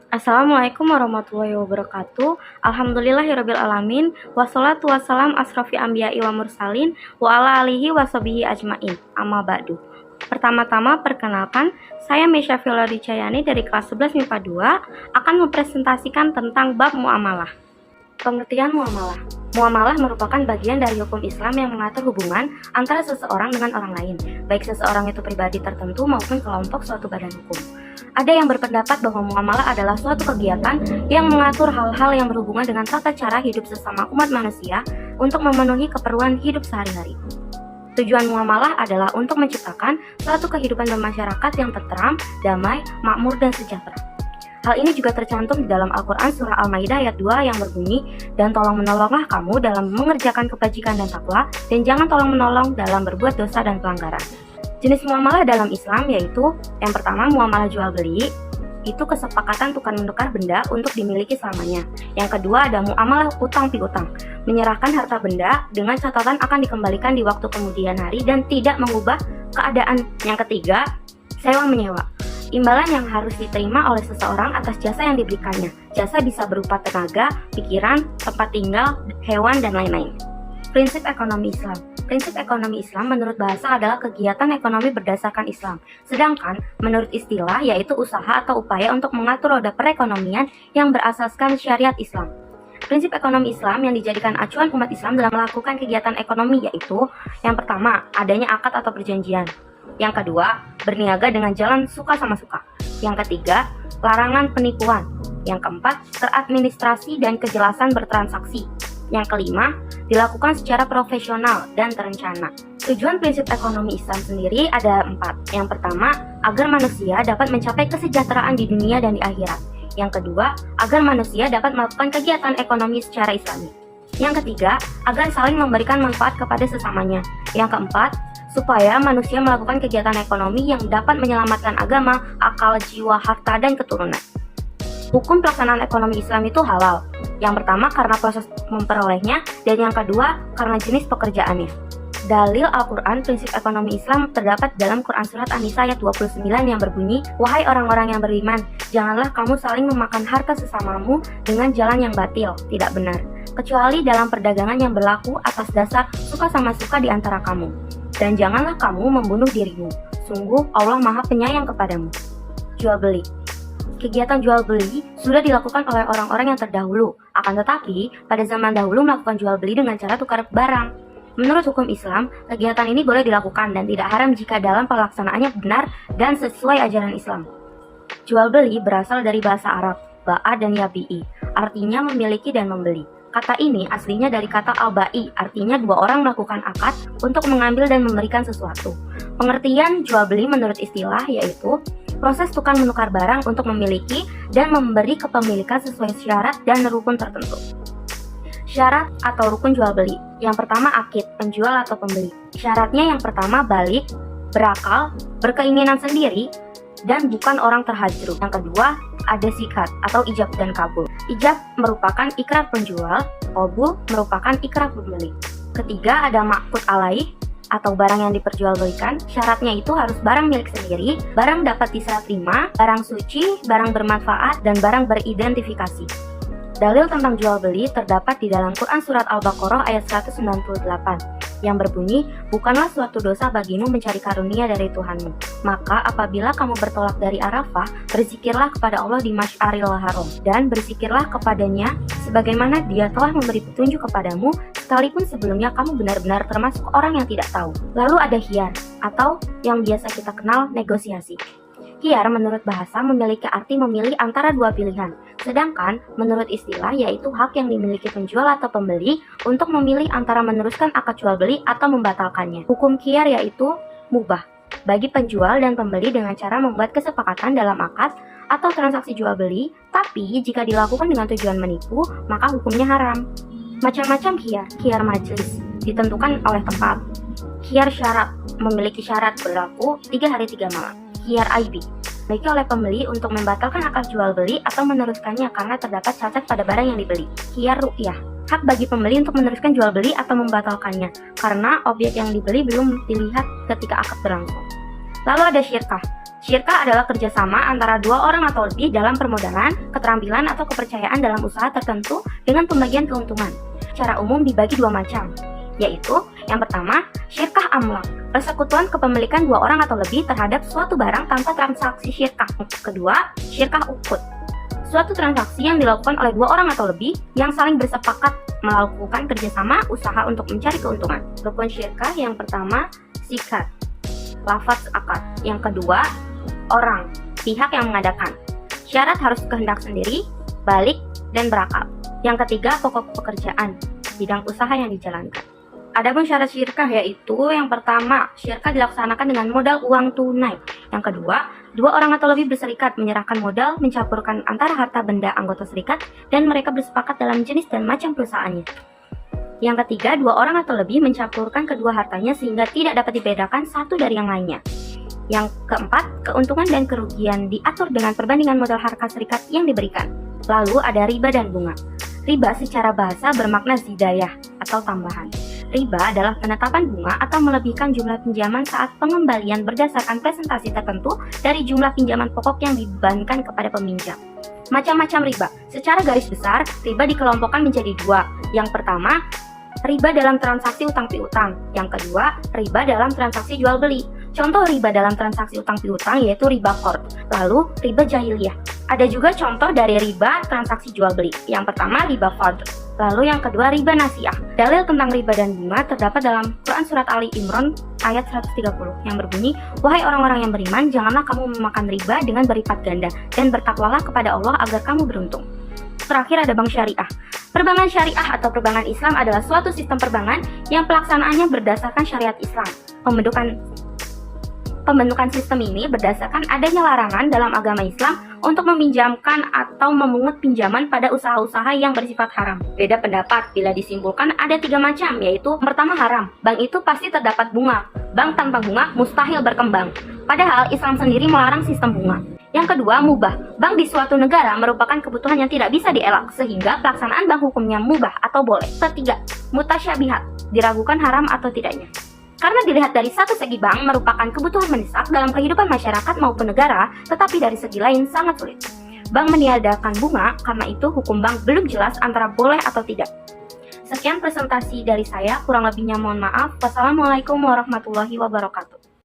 Assalamualaikum warahmatullahi wabarakatuh. Alhamdulillahirabbil alamin. Wassalatu wassalam asrofi anbiya'i wa mursalin wa ala alihi washabihi ajmain. Amma ba'du. Pertama-tama perkenalkan, saya Mesya Fiolari Cayani dari kelas 11 MIPA 2 akan mempresentasikan tentang bab muamalah. Pengertian muamalah. Muamalah merupakan bagian dari hukum Islam yang mengatur hubungan antara seseorang dengan orang lain, baik seseorang itu pribadi tertentu maupun kelompok suatu badan hukum. Ada yang berpendapat bahwa muamalah adalah suatu kegiatan yang mengatur hal-hal yang berhubungan dengan tata cara hidup sesama umat manusia untuk memenuhi keperluan hidup sehari-hari. Tujuan muamalah adalah untuk menciptakan suatu kehidupan bermasyarakat yang tentram, damai, makmur, dan sejahtera. Hal ini juga tercantum di dalam Al-Quran Surah Al-Maidah ayat 2 yang berbunyi, "Dan tolong menolonglah kamu dalam mengerjakan kebajikan dan takwa, dan jangan tolong menolong dalam berbuat dosa dan pelanggaran." Jenis muamalah dalam Islam yaitu yang pertama muamalah jual beli, itu kesepakatan tukar menukar benda untuk dimiliki selamanya. Yang kedua ada muamalah utang piutang, menyerahkan harta benda dengan catatan akan dikembalikan di waktu kemudian hari dan tidak mengubah keadaan. Yang ketiga, sewa menyewa, imbalan yang harus diterima oleh seseorang atas jasa yang diberikannya. Jasa bisa berupa tenaga, pikiran, tempat tinggal, hewan, dan lain-lain. Prinsip ekonomi Islam. Prinsip ekonomi Islam menurut bahasa adalah kegiatan ekonomi berdasarkan Islam. Sedangkan menurut istilah yaitu usaha atau upaya untuk mengatur roda perekonomian yang berasaskan syariat Islam. Prinsip ekonomi Islam yang dijadikan acuan umat Islam dalam melakukan kegiatan ekonomi yaitu yang pertama, adanya akad atau perjanjian. Yang kedua, berniaga dengan jalan suka sama suka. Yang ketiga, larangan penipuan. Yang keempat, teradministrasi dan kejelasan bertransaksi. Yang kelima, dilakukan secara profesional dan terencana. Tujuan prinsip ekonomi Islam sendiri ada 4. Yang pertama, agar manusia dapat mencapai kesejahteraan di dunia dan di akhirat. Yang kedua, agar manusia dapat melakukan kegiatan ekonomi secara islami. Yang ketiga, agar saling memberikan manfaat kepada sesamanya. Yang keempat, supaya manusia melakukan kegiatan ekonomi yang dapat menyelamatkan agama, akal, jiwa, harta, dan keturunan. Hukum pelaksanaan ekonomi Islam itu halal. Yang pertama karena proses memperolehnya, dan yang kedua karena jenis pekerjaannya. Dalil Al-Quran prinsip ekonomi Islam terdapat dalam Quran Surat An-Nisa ayat 29 yang berbunyi, "Wahai orang-orang yang beriman, janganlah kamu saling memakan harta sesamamu dengan jalan yang batil, tidak benar, kecuali dalam perdagangan yang berlaku atas dasar suka sama suka di antara kamu. Dan janganlah kamu membunuh dirimu, sungguh Allah Maha Penyayang kepadamu." Jual beli. Kegiatan jual beli sudah dilakukan oleh orang-orang yang terdahulu. Akan tetapi, pada zaman dahulu melakukan jual beli dengan cara tukar barang. Menurut hukum Islam, kegiatan ini boleh dilakukan dan tidak haram jika dalam pelaksanaannya benar dan sesuai ajaran Islam. Jual beli berasal dari bahasa Arab, ba'a dan yabi'i, artinya memiliki dan membeli. Kata ini aslinya dari kata al-ba'i, artinya dua orang melakukan akad untuk mengambil dan memberikan sesuatu. Pengertian jual beli menurut istilah yaitu proses tukar menukar barang untuk memiliki dan memberi kepemilikan sesuai syarat dan rukun tertentu. Syarat atau rukun jual beli. Yang pertama akid, penjual atau pembeli. Syaratnya yang pertama balik, berakal, berkeinginan sendiri, dan bukan orang terhajru. Yang kedua ada sikat atau ijab dan kabul. Ijab merupakan ikrar penjual, qabul merupakan ikrar pembeli. Ketiga ada ma'qud alaih atau barang yang diperjualbelikan. Syaratnya itu harus barang milik sendiri, barang dapat diserah terima, barang suci, barang bermanfaat, dan barang beridentifikasi. Dalil tentang jual beli terdapat di dalam Quran Surat Al-Baqarah ayat 198 yang berbunyi, "Bukanlah suatu dosa bagimu mencari karunia dari Tuhanmu. Maka apabila kamu bertolak dari Arafah, berzikirlah kepada Allah di Masy'aril Haram, dan berzikirlah kepadanya sebagaimana Dia telah memberi petunjuk kepadamu, sekalipun sebelumnya kamu benar-benar termasuk orang yang tidak tahu." Lalu ada khiyar, atau yang biasa kita kenal negosiasi. Khiyar menurut bahasa memiliki arti memilih antara dua pilihan, sedangkan menurut istilah yaitu hak yang dimiliki penjual atau pembeli untuk memilih antara meneruskan akad jual beli atau membatalkannya. Hukum khiyar yaitu mubah bagi penjual dan pembeli dengan cara membuat kesepakatan dalam akad atau transaksi jual beli, tapi jika dilakukan dengan tujuan menipu, maka hukumnya haram. Macam-macam khiyar. Khiyar majlis ditentukan oleh tempat. Khiyar syarat memiliki syarat berlaku 3 hari 3 malam. Khiyar aibi dimiliki oleh pembeli untuk membatalkan akad jual beli atau meneruskannya karena terdapat cacat pada barang yang dibeli. Khiyar ru'yah hak bagi pembeli untuk meneruskan jual beli atau membatalkannya karena objek yang dibeli belum dilihat ketika akad berlangsung. Lalu ada syirkah. Syirkah adalah kerjasama antara dua orang atau lebih dalam permodalan, keterampilan, atau kepercayaan dalam usaha tertentu dengan pembagian keuntungan. Secara umum dibagi dua macam, yaitu yang pertama, syirkah amlak, persekutuan kepemilikan dua orang atau lebih terhadap suatu barang tanpa transaksi syirkah. Kedua, syirkah uqud, suatu transaksi yang dilakukan oleh dua orang atau lebih yang saling bersepakat melakukan kerjasama usaha untuk mencari keuntungan. Rukun syirkah yang pertama, sikat, lafaz akad. Yang kedua, orang, pihak yang mengadakan. Syarat harus kehendak sendiri, balik, dan berakal. Yang ketiga, pokok pekerjaan, bidang usaha yang dijalankan. Adapun syarat syirkah yaitu yang pertama, syirkah dilaksanakan dengan modal uang tunai. Yang kedua, dua orang atau lebih berserikat menyerahkan modal, mencampurkan antara harta benda anggota serikat, dan mereka bersepakat dalam jenis dan macam perusahaannya. Yang ketiga, dua orang atau lebih mencampurkan kedua hartanya sehingga tidak dapat dibedakan satu dari yang lainnya. Yang keempat, keuntungan dan kerugian diatur dengan perbandingan modal harta serikat yang diberikan. Lalu ada riba dan bunga. Riba secara bahasa bermakna zidayah atau tambahan. Riba adalah penetapan bunga atau melebihkan jumlah pinjaman saat pengembalian berdasarkan presentasi tertentu dari jumlah pinjaman pokok yang dibebankan kepada peminjam. Macam-macam riba. Secara garis besar, riba dikelompokkan menjadi dua. Yang pertama, riba dalam transaksi utang piutang. Yang kedua, riba dalam transaksi jual beli. Contoh riba dalam transaksi utang piutang yaitu riba qard. Lalu riba jahiliyah. Ada juga contoh dari riba transaksi jual beli. Yang pertama riba fadl. Lalu yang kedua riba nasiah. Dalil tentang riba dan bunga terdapat dalam Quran Surat Ali Imran ayat 130 yang berbunyi, "Wahai orang-orang yang beriman, janganlah kamu memakan riba dengan berlipat ganda, dan bertakwalah kepada Allah agar kamu beruntung." Terakhir ada bank syariah. Perbankan syariah atau perbankan Islam adalah suatu sistem perbankan yang pelaksanaannya berdasarkan syariat Islam. Pembentukan sistem ini berdasarkan adanya larangan dalam agama Islam untuk meminjamkan atau memungut pinjaman pada usaha-usaha yang bersifat haram. Beda pendapat bila disimpulkan ada 3 macam, yaitu pertama haram, bank itu pasti terdapat bunga. Bank tanpa bunga mustahil berkembang. Padahal Islam sendiri melarang sistem bunga. Yang kedua, mubah. Bank di suatu negara merupakan kebutuhan yang tidak bisa dielak, sehingga pelaksanaan bank hukumnya mubah atau boleh. Ketiga, mutasyabihat, diragukan haram atau tidaknya. Karena dilihat dari satu segi bank merupakan kebutuhan mendesak dalam kehidupan masyarakat maupun negara, tetapi dari segi lain sangat sulit. Bank meniadakan bunga, karena itu hukum bank belum jelas antara boleh atau tidak. Sekian presentasi dari saya, kurang lebihnya mohon maaf. Wassalamualaikum warahmatullahi wabarakatuh.